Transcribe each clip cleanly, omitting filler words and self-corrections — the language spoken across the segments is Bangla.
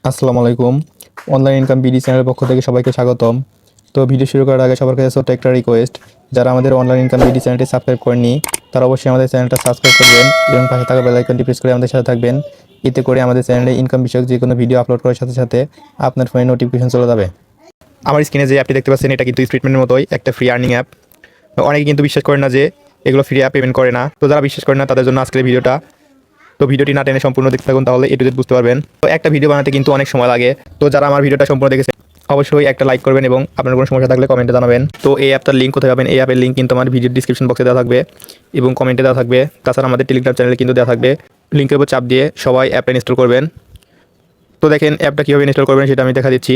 আসসালামু আলাইকুম। অনলাইন ইনকাম বিডি চ্যানেলের পক্ষ থেকে সবাইকে স্বাগতম। তো ভিডিও শুরু করার আগে সবার কাছে ছোট্ট একটা রিকোয়েস্ট, যারা আমাদের অনলাইন ইনকাম বিডি চ্যানেলটি সাবস্ক্রাইব করেননি তারা অবশ্যই আমাদের চ্যানেলটা সাবস্ক্রাইব করবেন এবং পাশে থাকা বেল আইকনটি প্রেস করে আমাদের সাথে থাকবেন। এতে করে আমাদের চ্যানেলে ইনকাম বিষয়ক যে কোনো ভিডিও আপলোড করার সাথে সাথে আপনার ফোনে নোটিফিকেশন চলে যাবে। আমার স্ক্রিনে যে অ্যাপটি দেখতে পাচ্ছেন এটা কিন্তু স্টেটমেন্টের মতোই একটা ফ্রি আর্নিং অ্যাপ। অনেকে কিন্তু বিশ্বাস করেন না যে এগুলো ফ্রি অ্যাপ পেমেন্ট করে না। তো যারা বিশ্বাস করেন না তাদের জন্য আজকের ভিডিওটা। তো ভিডিওটি না টেনে সম্পূর্ণ দেখতে থাকুন, তাহলে এটু বুঝতে পারবেন। তো একটা ভিডিও বানাতে কিন্তু অনেক সময় লাগে। তো যারা আমার ভিডিওটা সম্পূর্ণ দেখেছে অবশ্যই একটা লাইক করবেন এবং আপনার কোনো সমস্যা থাকলে কমেন্টে জানাবেন। তো এই অ্যাপটার লিঙ্ক কোথায় পাবেন? এই অ্যাপের লিঙ্ক কিন্তু আমার ভিডিও ডিসক্রিপশন বক্সে দেওয়া থাকবে এবং কমেন্টে দেওয়া থাকবে। তাছাড়া আমাদের টেলিগ্রাম চ্যানেলে কিন্তু দেওয়া থাকবে। লিঙ্কের উপর চাপ দিয়ে সবাই অ্যাপটা ইনস্টল করবেন। তো দেখেন অ্যাপটা কীভাবে ইনস্টল করবেন সেটা আমি দেখা দিচ্ছি।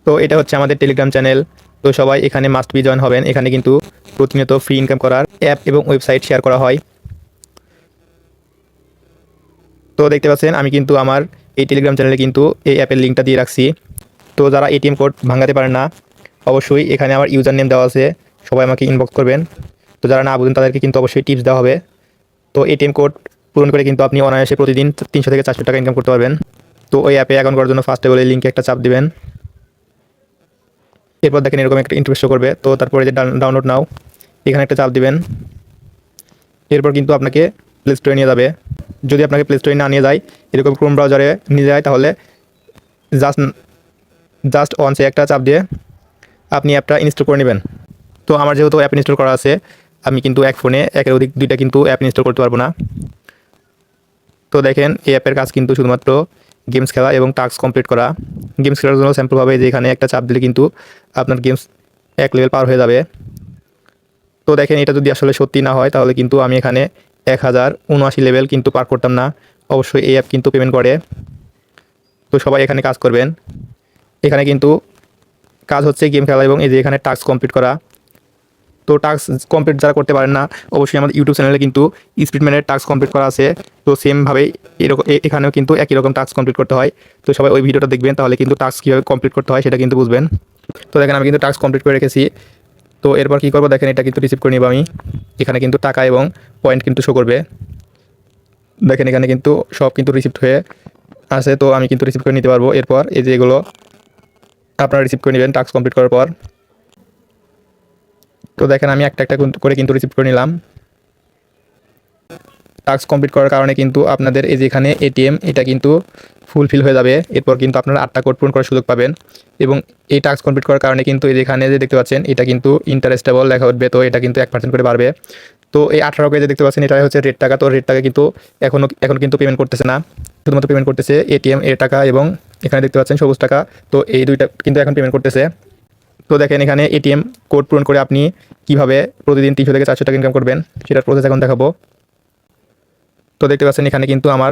তো এটা হচ্ছে আমাদের টেলিগ্রাম চ্যানেল। তো সবাই এখানে মাস্ট বি জয়েন হবেন। এখানে কিন্তু প্রতিনিয়ত ফ্রি ইনকাম করার অ্যাপ এবং ওয়েবসাইট শেয়ার করা হয়। তো দেখতে পাচ্ছেন আমি কিন্তু আমার এই টেলিগ্রাম চ্যানেলে কিন্তু এই অ্যাপের লিঙ্কটা দিয়ে রাখছি। তো যারা এটিএম কোড ভাঙাতে পারেন না অবশ্যই এখানে আমার ইউজার নেম দেওয়া আছে, সবাই আমাকে ইনবক্স করবেন। তো যারা না বুঝেন তাদেরকে কিন্তু অবশ্যই টিপস দেওয়া হবে। তো এটিএম কোড পূরণ করে কিন্তু আপনি অনায়াসে প্রতিদিন 300 থেকে 400 টাকা ইনকাম করতে পারবেন। তো ওই অ্যাপে অ্যাকাউন্ট করার জন্য ফার্স্টে বলে লিঙ্কে একটা চাপ দিবেন। এরপর দেখেন এরকম একটা ইন্টারফেস শো করবে। তো তারপরে যে ডাউনলোড নাও এখানে একটা চাপ দিবেন। এরপর কিন্তু আপনাকে প্লে স্টোরে নিয়ে যাবে। যদি আপনাকে প্লে স্টোরে না নিয়ে যায়, এরকম ক্রোম ব্রাউজারে নিয়ে যায়, তাহলে জাস্ট জাস্ট অনসে একটা চাপ দিয়ে আপনি অ্যাপটা ইনস্টল করে নেবেন। তো আমার যেহেতু অ্যাপ ইনস্টল করা আছে, আমি কিন্তু এক ফোনে একের অধিক দুইটা কিন্তু অ্যাপ ইনস্টল করতে পারবো না। তো দেখেন এই অ্যাপের কাজ কিন্তু শুধুমাত্র গেমস খেলা এবং টাস্ক কমপ্লিট করা। গেমস খেলার জন্য স্যাম্পলভাবে যে এখানে একটা চাপ দিলে কিন্তু আপনার গেমস এক লেভেল পার হয়ে যাবে। তো দেখেন এটা যদি আসলে সত্যি না হয় তাহলে কিন্তু আমি এখানে 1079 লেভেল কিন্তু পার করতাম না। অবশ্যই এই অ্যাপ কিন্তু পেমেন্ট করে। তো সবাই এখানে কাজ করবেন। এখানে কিন্তু কাজ হচ্ছে গেম খেলা এবং এই যে এখানে টাস্ক কমপ্লিট করা। তো টাস্ক কমপ্লিট যারা করতে পারেন না অবশ্যই আমাদের ইউটিউব চ্যানেলে কিন্তু স্পিডম্যানের টাস্ক কমপ্লিট করা আছে। তো সেমভাবেই এরকম এখানেও কিন্তু একই রকম টাস্ক কমপ্লিট করতে হয়। তো সবাই ওই ভিডিওটা দেখবেন, তাহলে কিন্তু টাস্ক কীভাবে কমপ্লিট করতে হয় সেটা কিন্তু বুঝবেন। তো দেখেন আমি কিন্তু টাস্ক কমপ্লিট করে রেখেছি। তো এরপর কী করবো দেখেন, এটা কিন্তু রিসিভ করে নিব আমি। এখানে কিন্তু টাকা এবং পয়েন্ট কিন্তু শো করবে। দেখেন এখানে কিন্তু সব কিন্তু রিসিভ হয়ে আছে। তো আমি কিন্তু রিসিভ করে নিতে পারবো। এরপর এই যে এগুলো আপনারা রিসিভ করে নেবেন টাস্ক কমপ্লিট করার পর। তো দেখেন আমি একটা একটা করে কিন্তু রিসিভ করে নিলাম। টাস্ক কমপ্লিট করার কারণে কিন্তু আপনাদের এই যেখানে এটিএম এটা কিন্তু ফুলফিল হয়ে যাবে। এরপর কিন্তু আপনারা 8টা কোড পূরণ করার সুযোগ পাবেন। এবং এই টাস্ক কমপ্লিট করার কারণে কিন্তু এই যেখানে যে দেখতে পাচ্ছেন এটা কিন্তু ইন্টারেস্টেবল লেখা উঠবে। তো এটা কিন্তু 1% করে বাড়বে। তো এই 18 যে দেখতে পাচ্ছেন এটা হচ্ছে রেট টাকা। তো রেট টাকা কিন্তু এখন কিন্তু পেমেন্ট করতেছে না, শুধুমাত্র পেমেন্ট করতেছে এটিএম এর টাকা এবং এখানে দেখতে পাচ্ছেন সবুজ টাকা। তো এই দুইটা কিন্তু এখন পেমেন্ট করতেছে। তো দেখেন এখানে এটিএম কোড পূরণ করে আপনি কিভাবে প্রতিদিন 300 থেকে 400 টাকা ইনকাম করবেন সেটার প্রসেস এখন দেখাবো। তো দেখতে পাচ্ছেন এখানে কিন্তু আমার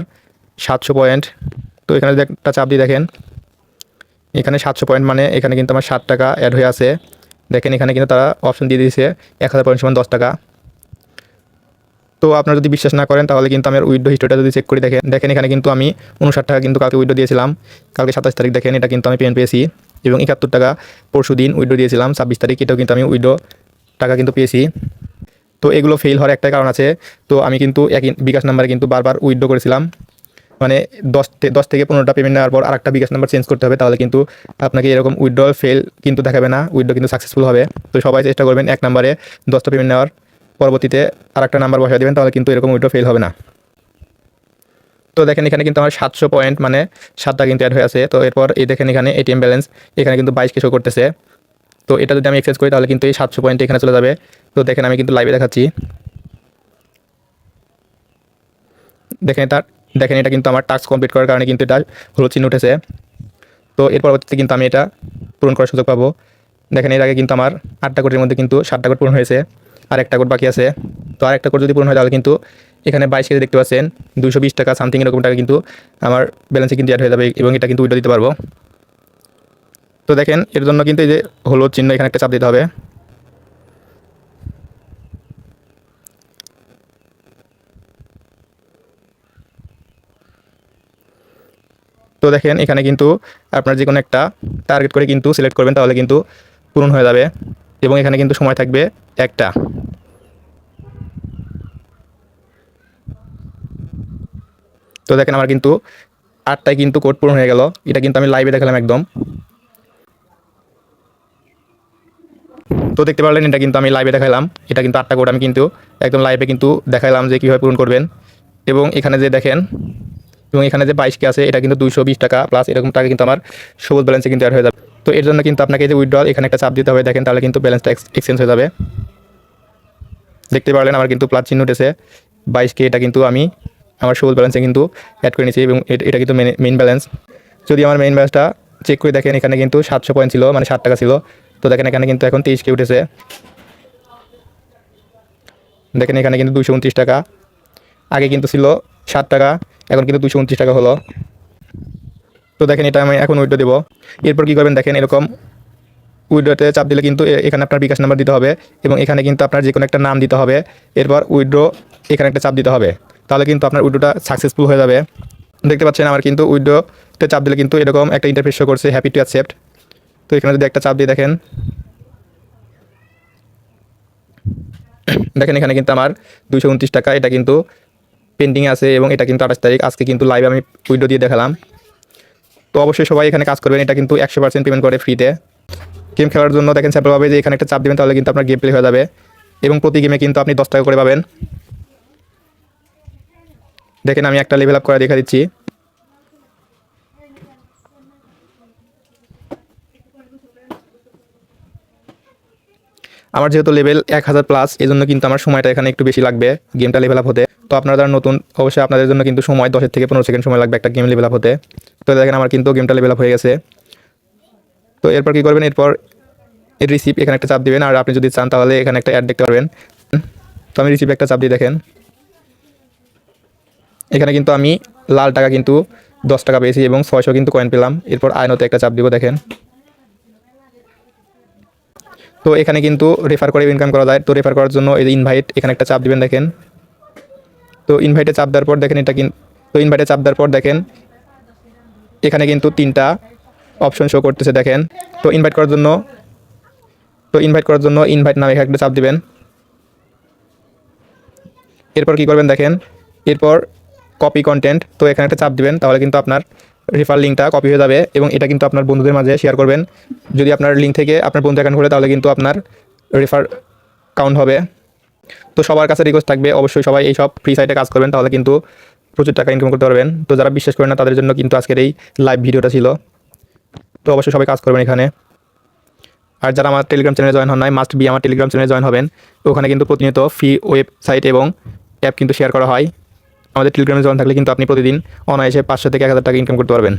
700 পয়েন্ট। তো এখানে যদি একটা চাপ দিয়ে দেখেন এখানে 700 পয়েন্ট মানে এখানে কিন্তু আমার 7 টাকা অ্যাড হয়ে আছে। দেখেন এখানে কিন্তু তারা অপশন দিয়ে দিয়েছে 1000 পয়েন্ট সমান 10 টাকা। তো আপনারা যদি বিশ্বাস না করেন তাহলে কিন্তু আমার উইথড্র হিস্টোরিটা যদি চেক করে দেখেন এখানে কিন্তু আমি 59 টাকা কিন্তু কালকে উইথড্র দিয়েছিলাম। কালকে 27 তারিখ দেখেন এটা কিন্তু আমি পেমেন্ট পেয়েছি। এবং 71 টাকা পরশু দিন উইথড্র দিয়েছিলাম 26 তারিখ, এটাও কিন্তু আমি উইথড্র টাকা কিন্তু পেয়েছি। তো এগুলো ফেল হওয়ার একটা কারণ আছে। তো আমি কিন্তু একই বিকাশ নাম্বারে কিন্তু বারবার উইথড্র করেছিলাম। মানে 10 থেকে 15টা পেমেন্ট নেওয়ার পর আরেকটা বিকাশ নাম্বার চেঞ্জ করতে হবে, তাহলে কিন্তু আপনাকে এরকম উইথড্র ফেল কিন্তু দেখাবে না, উইথড্র কিন্তু সাকসেসফুল হবে। তো সবাই চেষ্টা করবেন এক নাম্বারে 10টা পেমেন্ট নেওয়ার পরবর্তীতে আরেকটা নাম্বার বসায় দেবেন, তাহলে কিন্তু এরকম উইথড্র ফেল হবে না। তো দেখেন এখানে কিন্তু আমার 700 পয়েন্ট মানে 7টা কিন্তু অ্যাড হয়ে আছে। তো এরপর এই দেখেন এখানে এটিএম ব্যালেন্স এখানে কিন্তু 22 শো করতেছে। তো এটা যদি আমি এক্সেস করি তাহলে কিন্তু এই 700 পয়েন্ট এখানে চলে যাবে। তো দেখেন আমি কিন্তু লাইভে দেখাচ্ছি। দেখেন এটা কিন্তু আমার টাস্ক কমপ্লিট করার কারণে কিন্তু এটা হলুদ চিহ্ন উঠেছে। তো এর পরবর্তীতে কিন্তু আমি এটা পূরণ করার সুযোগ পাবো। দেখেন এর আগে কিন্তু আমার 8টা কোডের মধ্যে কিন্তু 7টা কোড পূরণ হয়েছে, আর একটা কোড বাকি আছে। তো আরেকটা কোড যদি পূরণ হয় তাহলে কিন্তু এখানে 22 কেজি দেখতে পাচ্ছেন 220 টাকা সামথিং এরকম টাকা কিন্তু আমার ব্যালেন্সে কিন্তু অ্যাড হয়ে যাবে এবং এটা কিন্তু উইথড্র দিতে পারবো। তো দেখেন এর জন্য কিন্তু এই যে হলুদ চিহ্ন এখানে একটা চাপ দিতে হবে। তো দেখেন এখানে কিন্তু আপনার যে কোনো একটা টার্গেট করে কিন্তু সিলেক্ট করবেন, তাহলে কিন্তু পূরণ হয়ে যাবে। এবং এখানে কিন্তু সময় থাকবে একটা। তো দেখেন আমার কিন্তু 8টায় কিন্তু কোড পূরণ হয়ে গেল। এটা কিন্তু আমি লাইভে দেখালাম একদম। তো দেখতে পারলেন এটা কিন্তু আমি লাইভে দেখালাম। এটা কিন্তু 8টা কোড আমি কিন্তু একদম লাইভে কিন্তু দেখালাম যে কীভাবে পূরণ করবেন। এবং এখানে যে দেখেন, এবং এখানে যে 22K আছে এটা কিন্তু 220 টাকা প্লাস এরকম টাকা কিন্তু আমার সবুজ ব্যালেন্সে কিন্তু অ্যাড হয়ে যাবে। তো এর জন্য কিন্তু আপনাকে যে উইথড্রল এখানে একটা চাপ দিতে হবে, দেখেন তাহলে কিন্তু ব্যালেন্সটা এক্সচেঞ্জ হয়ে যাবে। দেখতে পারলেন আমার কিন্তু প্লাস চিহ্ন উঠেছে 22K, এটা কিন্তু আমি আমার সবুজ ব্যালেন্সে কিন্তু অ্যাড করে নিয়েছি এবং এটা কিন্তু মেইন ব্যালেন্স। যদি আমার মেইন ব্যালেন্সটা চেক করে দেখেন, এখানে কিন্তু 700 পয়েন্ট ছিল, মানে 60 টাকা ছিল। তো দেখেন এখানে কিন্তু এখন 23K উঠেছে। দেখেন এখানে কিন্তু 229 টাকা, আগে কিন্তু ছিল 7 টাকা, এখন কিন্তু 229 টাকা হলো। তো দেখেন এটা আমি এখন উইথড্র দেবো। এরপর কী করবেন দেখেন, এরকম উইথড্রতে চাপ দিলে কিন্তু এখানে আপনার বিকাশ নাম্বার দিতে হবে এবং এখানে কিন্তু আপনার যে কোনো একটা নাম দিতে হবে। এরপর উইথড্র এখানে একটা চাপ দিতে হবে, তাহলে কিন্তু আপনার উইথড্রটা সাকসেসফুল হয়ে যাবে। দেখতে পাচ্ছেন আমার কিন্তু উইথড্রতে চাপ দিলে কিন্তু এরকম একটা ইন্টারফেস শো করছে, হ্যাপি টু অ্যাকসেপ্ট। তো এখানে যদি একটা চাপ দিয়ে দেখেন, দেখেন এখানে কিন্তু আমার 229 টাকা এটা কিন্তু পেন্ডিংয়ে আছে এবং এটা কিন্তু 28 তারিখ, আজকে কিন্তু লাইভে আমি উইথড্র দিয়ে দেখালাম। তো অবশ্যই সবাই এখানে কাজ করবেন। এটা কিন্তু 100% পেমেন্ট করে ফ্রিতে। গেম খেলার জন্য দেখেন স্যাম্পলভাবে যে এখানে একটা চাপ দেবেন, তাহলে কিন্তু আপনার গেম প্লে হয়ে যাবে এবং প্রতি গেমে কিন্তু আপনি 10 টাকা করে পাবেন। দেখেন আমি একটা লেভেল আপ করে দেখা দিচ্ছি। আমার যেহেতু লেভেল 1000 প্লাস, এই জন্য কিন্তু আমার সময়টা এখানে একটু বেশি লাগবে গেমটা লেভেল আপ হতে। তো আপনারা যারা নতুন, অবশ্যই আপনাদের জন্য কিন্তু সময় 10 থেকে 15 সেকেন্ড সময় লাগবে একটা গেম লেভেল আপ হতে। তো দেখেন আমার কিন্তু গেমটা লেভেল আপ হয়ে গেছে। তো এরপর কী করবেন, এরপর রিসিভ এখানে একটা চাপ দিবেন, আর আপনি যদি চান তাহলে এখানে একটা অ্যাড দেখতে পারবেন। তো আমি রিসিভ একটা চাপ দিয়ে দেখেন এখানে কিন্তু আমি লাল টাকা কিন্তু 10 টাকা পেয়েছি এবং 600 কিন্তু কয়েন পেলাম। এরপর আইনতে একটা চাপ দিব দেখেন। তো এখানে কিন্তু রেফার করে ইনকাম করা যায়। তো রেফার করার জন্য এই যে ইনভাইট এখানে একটা চাপ দিবেন দেখেন। তো ইনভাইটে চাপ দেওয়ার পর দেখেন এটা কিন্তু, তো ইনভাইটে চাপ দেওয়ার পর দেখেন এখানে কিন্তু 3টা অপশন শো করতেছে দেখেন। তো ইনভাইট করার জন্য ইনভাইট নামে একটা চাপ দিবেন। এরপর কি করবেন দেখেন, এরপর কপি কন্টেন্ট, তো এখানে একটা চাপ দিবেন, তাহলে কিন্তু আপনার রেফার লিঙ্কটা কপি হয়ে যাবে এবং এটা কিন্তু আপনার বন্ধুদের মাঝে শেয়ার করবেন। যদি আপনার লিঙ্ক থেকে আপনার বন্ধু অ্যাকাউন্ট করে, তাহলে কিন্তু আপনার রেফার কাউন্ট হবে। তো সবার কাছে রিকোয়েস্ট থাকবে, অবশ্যই সবাই এই সব ফ্রি সাইটে কাজ করবেন, তাহলে কিন্তু প্রচুর টাকা ইনকাম করতে পারবেন। তো যারা বিশ্বাস করেন না তাদের জন্য কিন্তু আজকের এই লাইভ ভিডিওটা ছিল। তো অবশ্যই সবাই কাজ করবেন এখানে। আর যারা আমার টেলিগ্রাম চ্যানেলে জয়েন হন নাই, মাস্ট বি আমার টেলিগ্রাম চ্যানেলে জয়েন হবেন। ওখানে কিন্তু প্রতিনিয়ত ফ্রি ওয়েবসাইট এবং অ্যাপ কিন্তু শেয়ার করা হয়। আমাদের টেলিগ্রামে জয়েন থাকলে কিন্তু আপনি প্রতিদিন অনায়াসে 500 থেকে 1000 টাকা ইনকাম করতে পারবেন।